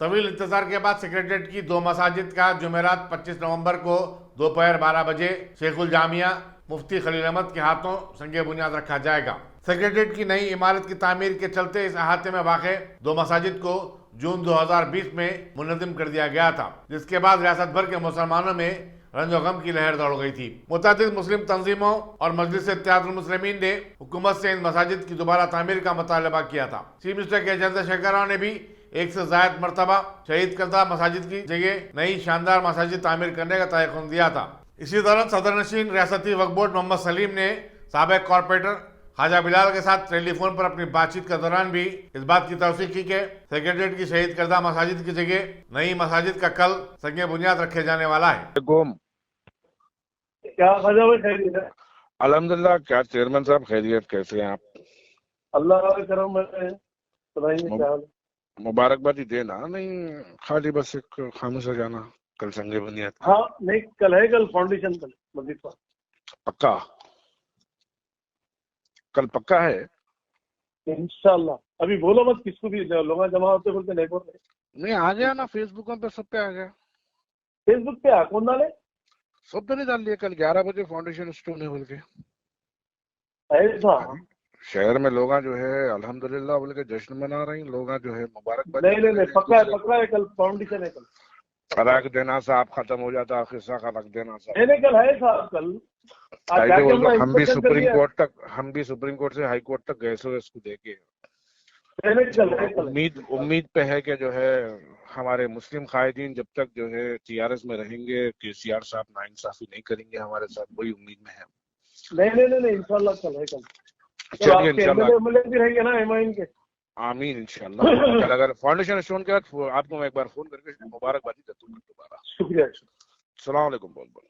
طویل انتظار کے بعد سیکریٹریٹ کی 2 مساجد کا جمعرات 25 نومبر کو دوپہر 12 بجے شیخ الجامعہ مفتی خلیل احمد کے ہاتھوں سنگ بنیاد رکھا جائے گا۔ سیکریٹریٹ کی نئی عمارت کی تعمیر کے چلتے اس احاطے میں واقع 2 مساجد کو جون 2020 میں منہدم کر دیا گیا تھا، جس کے بعد ریاست بھر کے مسلمانوں میں رنج و غم کی لہر دوڑ گئی تھی۔ متعدد مسلم تنظیموں اور مجلس اتحاد المسلمین نے حکومت سے ان مساجد کی دوبارہ تعمیر کا مطالبہ کیا تھا۔ چیف منسٹر کے چندر شیکھر راؤ نے بھی 1 سے زائد مرتبہ شہید کردہ مساجد کی جگہ نئی شاندار مساجد تعمیر کرنے کا تیقن دیا تھا۔ اسی دوران صدر نشین ریاستی وقف بورڈ محمد سلیم نے سابق کارپوریٹر خواجہ بلال کے ساتھ ٹیلی فون پر اپنی بات چیت کے دوران بھی اس بات کی توثیق کی کہ سیکریٹریٹ کی شہید کردہ مساجد کی جگہ نئی مساجد کا کل سنگ بنیاد رکھے جانے والا ہے۔ کیا خواجہ بھائی خیریت ہے؟ الحمدللہ۔ کیا چیئرمین صاحب خیریت، کیسے ہیں آپ؟ اللہ کا کرم ہے، سنائیے کیا حال ہے؟ مبارکبادی دینا نہیں، خالی بس ایک خاموش ہو جانا کل سنگ بنیاد۔ ہاں نہیں، کل ہے، کل فاؤنڈیشن کل مزید پر پکا؟ کل پکا ہے انشاءاللہ۔ ابھی بولو مت کس کو بھی، لوگ جمع ہوتے بولتے نہیں بول رہے۔ نہیں آ گیا نا، فیس بکوں پہ سب پہ آ گیا۔ فیس بک پہ کون ڈالے؟ سب پہ نہیں ڈال لیا، کل 11 بجے فاؤنڈیشن اسٹون ہے بول کے ایسا؟ شہر میں لوگ جو ہے الحمدللہ بول کے جشن منا رہی ہیں، لوگ جو ہے مبارکباد۔ نہیں پکا ہے، پکا ہے، کل فاؤنڈیشن ہے۔ کل رکھ دینا صاحب ختم ہو جاتا، قصہ کا رکھ دینا صاحب۔ نہیں کل ہے صاحب، کل ہم بھی سپریم کورٹ سے ہائی کورٹ تک گئے سو اس کو دیکھے۔ امید پہ ہے کہ جو ہے ہمارے مسلم قائدین جب تک جو ہے ٹی آر ایس میں رہیں گے کہ سی آر صاحب ناانصافی نہیں کریں گے ہمارے ساتھ، وہی امید میں ہے۔ نہیں انشاءاللہ کل ہے۔ کل چلیے انشاءاللہ بھی رہیں گے نا ایمائن کے؟ آمین انشاءاللہ۔ اگر فاؤنڈیشن اسٹون کے بعد آپ کو میں ایک بار فون کر کے مبارکبادی دیتا ہوں دوبارہ۔ شکریہ۔ السلام علیکم۔ بہت بہت